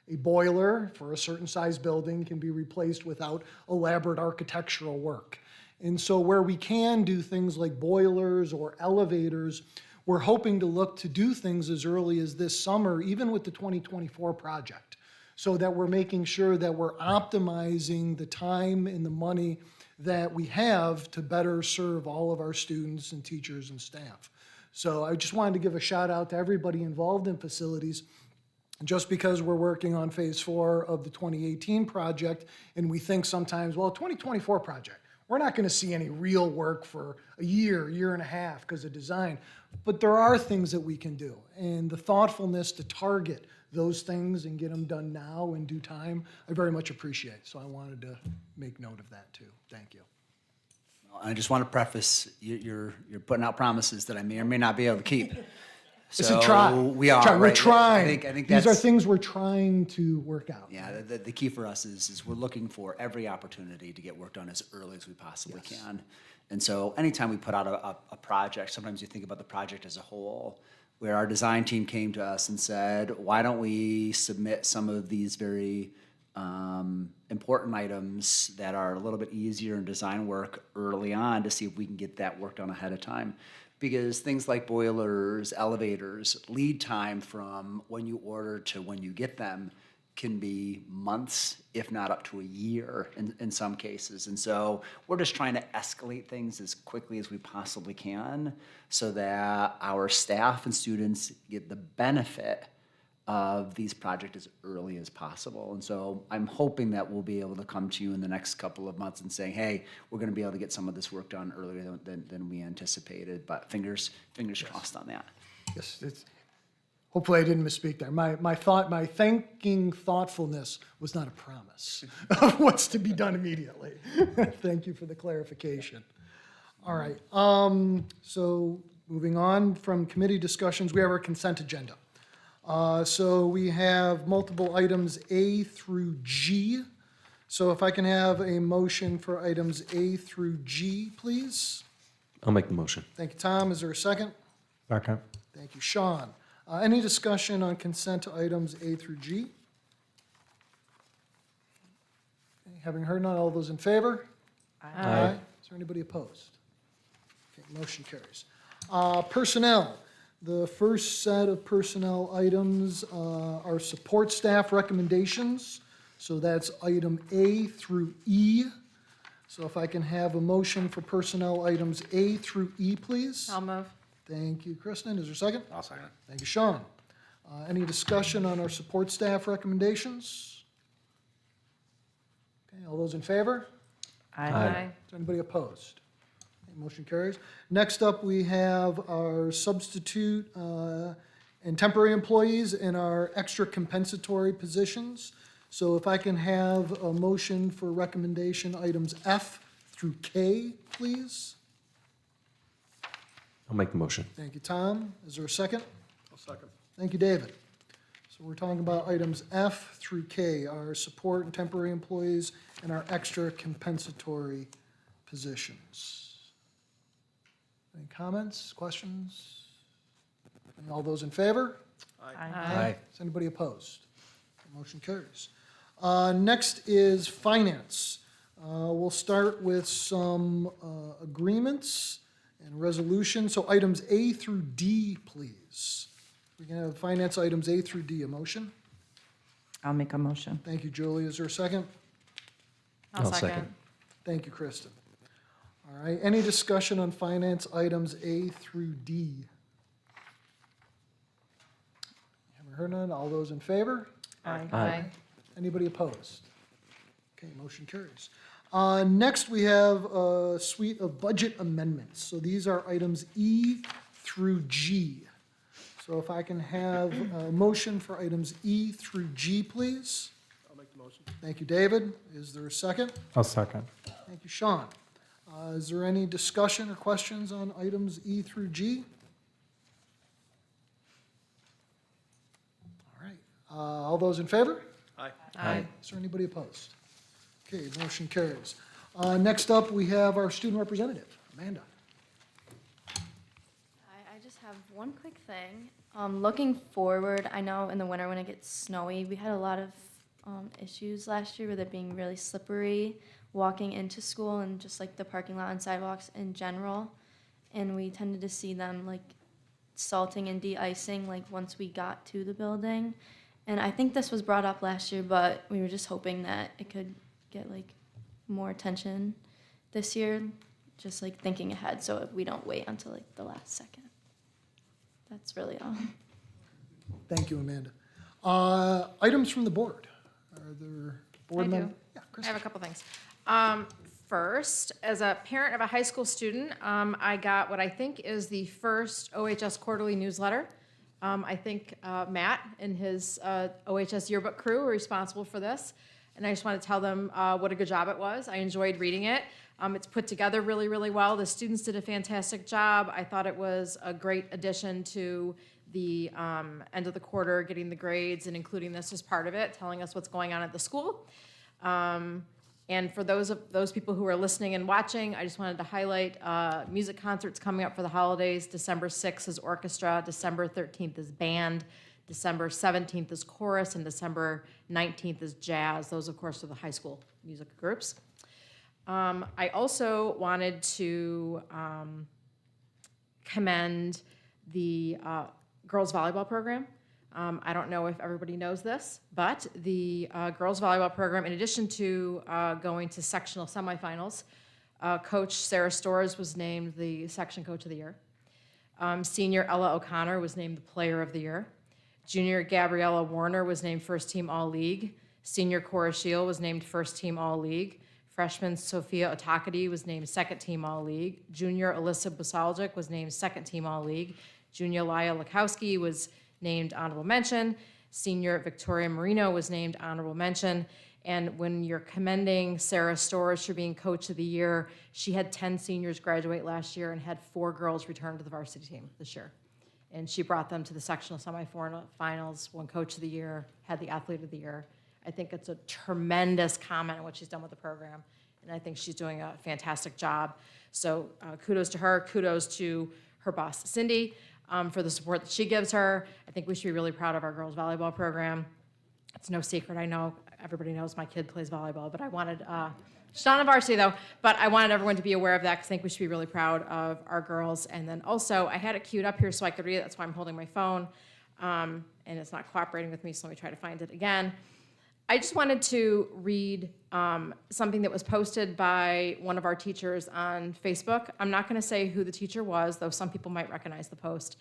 S1: A boiler for a certain size building can be replaced without elaborate architectural work. And so where we can do things like boilers or elevators, we're hoping to look to do things as early as this summer, even with the 2024 project, so that we're making sure that we're optimizing the time and the money that we have to better serve all of our students and teachers and staff. So I just wanted to give a shout out to everybody involved in facilities. Just because we're working on phase 4 of the 2018 project, and we think sometimes, well, 2024 project, we're not going to see any real work for a year and a half because of design. But there are things that we can do, and the thoughtfulness to target those things and get them done now in due time, I very much appreciate. So I wanted to make note of that too. Thank you.
S2: I just want to preface, you're putting out promises that I may or may not be able to keep.
S1: It's a try.
S2: We are.
S1: We're
S2: right?
S1: trying.
S2: I think
S1: These are
S2: that's,
S1: things we're trying to work out.
S2: yeah, the key for us is we're looking for every opportunity to get work done as early as we possibly can. And so anytime we put out a project, sometimes you think about the project as a whole, where our design team came to us and said, why don't we submit some of these very important items that are a little bit easier in design work early on to see if we can get that work done ahead of time. Because things like boilers, elevators, lead time from when you order to when you get them can be months, if not up to a year in some cases. And so we're just trying to escalate things as quickly as we possibly can so that our staff and students get the benefit of these projects as early as possible. And so I'm hoping that we'll be able to come to you in the next couple of months and say, hey, we're going to be able to get some of this work done earlier than we anticipated, but fingers crossed on that.
S1: Yes, hopefully I didn't misspeak there. My thanking thoughtfulness was not a promise of what's to be done immediately. Thank you for the clarification. All right, so moving on from committee discussions, we have our consent agenda. So we have multiple items A through G. So if I can have a motion for items A through G, please.
S8: I'll make the motion.
S1: Thank you, Tom. Is there a second?
S5: Second.
S1: Thank you, Sean. Any discussion on consent items A through G? Okay, having heard none, all those in favor? Aye. Is there anybody opposed? Okay, motion carries. Personnel. The first set of personnel items are support staff recommendations. So that's item A through E. So if I can have a motion for personnel items A through E, please.
S6: I'll move.
S1: Thank you, Kristen. Is there a second?
S7: I'll second.
S1: Thank you, Sean. Any discussion on our support staff recommendations? Okay, all those in favor?
S6: Aye.
S1: Is anybody opposed? Okay, motion carries. Next up, we have our substitute and temporary employees and our extra compensatory positions. So if I can have a motion for recommendation items F through K, please.
S8: I'll make the motion.
S1: Thank you, Tom. Is there a second?
S5: I'll second.
S1: Thank you, David. So we're talking about items F through K, our support and temporary employees and our extra compensatory positions. Any comments, questions? All those in favor?
S6: Aye.
S1: Is anybody opposed? Motion carries. Next is finance. We'll start with some agreements and resolutions. So items A through D, please. We can have finance items A through D. A motion?
S3: I'll make a motion.
S1: Thank you, Julie. Is there a second?
S6: I'll second.
S1: Thank you, Kristen. All right, any discussion on finance items A through D? Haven't heard none. All those in favor?
S6: Aye.
S1: Anybody opposed? Okay, motion carries. Next, we have a suite of budget amendments. So these are items E through G. So if I can have a motion for items E through G, please.
S9: I'll make the motion.
S1: Thank you, David. Is there a second?
S5: I'll second.
S1: Thank you, Sean. Is there any discussion or questions on items E through G? All right. All those in favor?
S9: Aye.
S6: Aye.
S1: Is there anybody opposed? Okay, motion carries. Next up, we have our student representative, Amanda.
S10: I just have one quick thing. Looking forward, I know in the winter when it gets snowy, we had a lot of issues last year with it being really slippery walking into school and just like the parking lot and sidewalks in general. And we tended to see them like salting and de-icing like once we got to the building. And I think this was brought up last year, but we were just hoping that it could get like more attention this year, just like thinking ahead so we don't wait until like the last second. That's really all.
S1: Thank you, Amanda. Items from the board. Are there board
S6: I do.
S1: members? Yeah,
S6: I
S1: Chris.
S6: have a couple things. First, as a parent of a high school student, I got what I think is the first OHS quarterly newsletter. I think Matt and his OHS yearbook crew were responsible for this. And I just want to tell them what a good job it was. I enjoyed reading it. It's put together really, really well. The students did a fantastic job. I thought it was a great addition to the end of the quarter, getting the grades and including this as part of it, telling us what's going on at the school. And for those people who are listening and watching, I just wanted to highlight music concerts coming up for the holidays. December 6th is orchestra, December 13th is band, December 17th is chorus, and December 19th is jazz. Those, of course, are the high school music groups. I also wanted to commend the girls volleyball program. I don't know if everybody knows this, but the girls volleyball program, in addition to going to sectional semifinals, Coach Sarah Storrs was named the section coach of the year. Senior Ella O'Connor was named the player of the year. Junior Gabriella Warner was named first team all-league. Senior Cora Shield was named first team all-league. Freshman Sophia Otakady was named second team all-league. Junior Alyssa Busaljic was named second team all-league. Junior Laya Lakowski was named honorable mention. Senior Victoria Marino was named honorable mention. And when you're commending Sarah Storrs for being coach of the year, she had 10 seniors graduate last year and had 4 girls return to the varsity team this year. And she brought them to the sectional semifinals, won coach of the year, had the athlete of the year. I think it's a tremendous comment on what she's done with the program. And I think she's doing a fantastic job. So kudos to her, kudos to her boss, Cindy, for the support that she gives her. I think we should be really proud of our girls volleyball program. It's no secret, I know, everybody knows my kid plays volleyball, but I wanted, she's not on varsity though, but I wanted everyone to be aware of that because I think we should be really proud of our girls. And then also, I had it queued up here so I could read it, that's why I'm holding my phone, and it's not cooperating with me, so let me try to find it again. I just wanted to read something that was posted by one of our teachers on Facebook. I'm not going to say who the teacher was, though some people might recognize the post.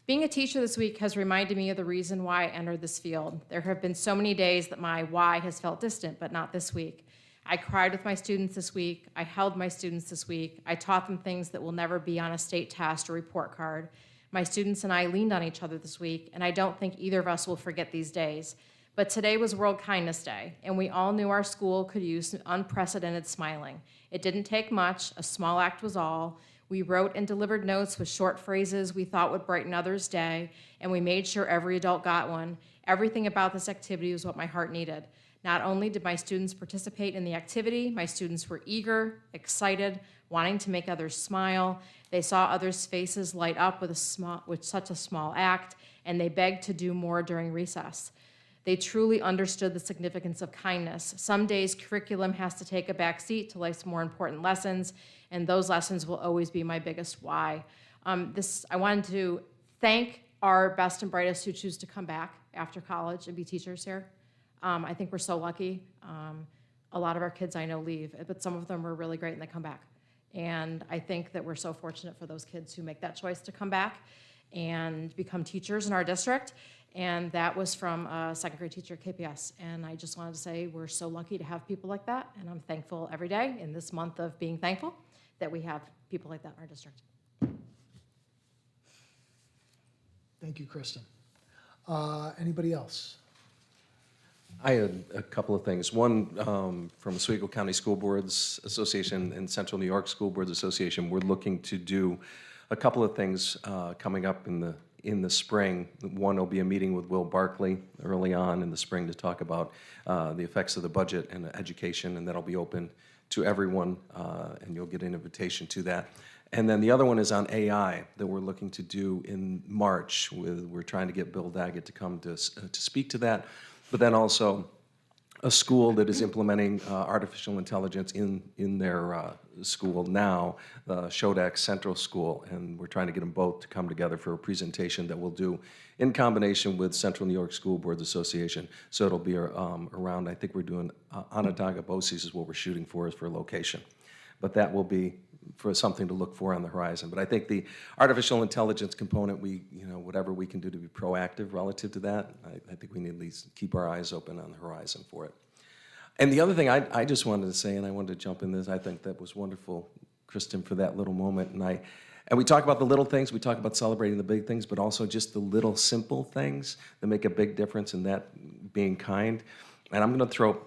S6: Being a teacher this week has reminded me of the reason why I entered this field. There have been so many days that my why has felt distant, but not this week. I cried with my students this week. I held my students this week. I taught them things that will never be on a state test or report card. My students and I leaned on each other this week, and I don't think either of us will forget these days. But today was World Kindness Day, and we all knew our school could use unprecedented smiling. It didn't take much, a small act was all. We wrote and delivered notes with short phrases we thought would brighten others' day, and we made sure every adult got one. Everything about this activity was what my heart needed. Not only did my students participate in the activity, my students were eager, excited, wanting to make others smile. They saw others' faces light up with such a small act, and they begged to do more during recess. They truly understood the significance of kindness. Some days curriculum has to take a back seat to life's more important lessons, and those lessons will always be my biggest why. I wanted to thank our best and brightest who choose to come back after college and be teachers here. I think we're so lucky. A lot of our kids I know leave, but some of them are really great and they come back. And I think that we're so fortunate for those kids who make that choice to come back and become teachers in our district. And that was from a second grade teacher at KPS. And I just wanted to say we're so lucky to have people like that. And I'm thankful every day in this month of being thankful that we have people like that in our district.
S1: Thank you, Kristen. Anybody else?
S8: I had a couple of things. One, from Oswego County School Boards Association and Central New York School Boards Association, we're looking to do a couple of things coming up in the spring. One will be a meeting with Will Barkley early on in the spring to talk about the effects of the budget and education, and that'll be open to everyone, and you'll get an invitation to that. And then the other one is on AI that we're looking to do in March. We're trying to get Bill Daggett to come to speak to that. But then also a school that is implementing artificial intelligence in their school now, the Shodak Central School, and we're trying to get them both to come together for a presentation that we'll do in combination with Central New York School Boards Association. So it'll be around, I think we're doing Onondaga BOCES is what we're shooting for is for location. But that will be for something to look for on the horizon. But I think the artificial intelligence component, whatever we can do to be proactive relative to that, I think we need to at least keep our eyes open on the horizon for it. And the other thing I just wanted to say, and I wanted to jump in this, I think that was wonderful, Kristen, for that little moment. And we talk about the little things, we talk about celebrating the big things, but also just the little simple things that make a big difference, and that being kind. And I'm going to throw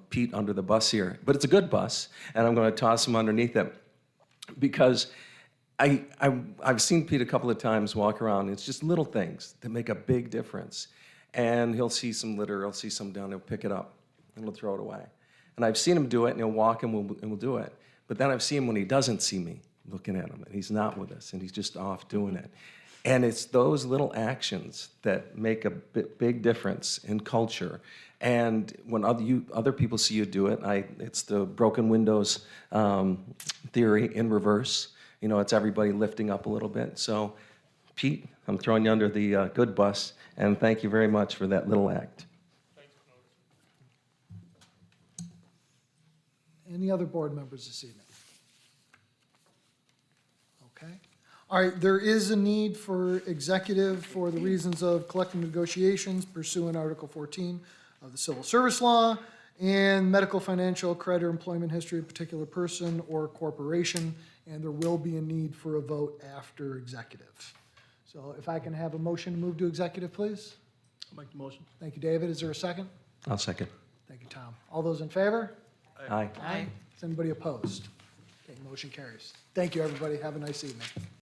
S8: Pete under the bus here, but it's a good bus, and I'm going to toss him underneath it because I've seen Pete a couple of times walk around. And it's just little things that make a big difference. And he'll see some litter, he'll see some down, he'll pick it up, and he'll throw it away. And I've seen him do it, and he'll walk and we'll do it. But then I've seen him when he doesn't see me looking at him, and he's not with us, and he's just off doing it. And it's those little actions that make a big difference in culture. And when other people see you do it, it's the broken windows theory in reverse. It's everybody lifting up a little bit. So, Pete, I'm throwing you under the good bus, and thank you very much for that little act.
S1: Any other board members this evening? Okay. All right, there is a need for executive for the reasons of collective negotiations pursuant Article 14 of the Civil Service Law and medical, financial, credit, or employment history of a particular person or corporation, and there will be a need for a vote after executive. So if I can have a motion to move to executive, please?
S9: I'll make the motion.
S1: Thank you, David. Is there a second?
S8: I'll second.
S1: Thank you, Tom. All those in favor?
S8: Aye.
S6: Aye.
S1: Is anybody opposed? Okay, motion carries. Thank you, everybody. Have a nice evening.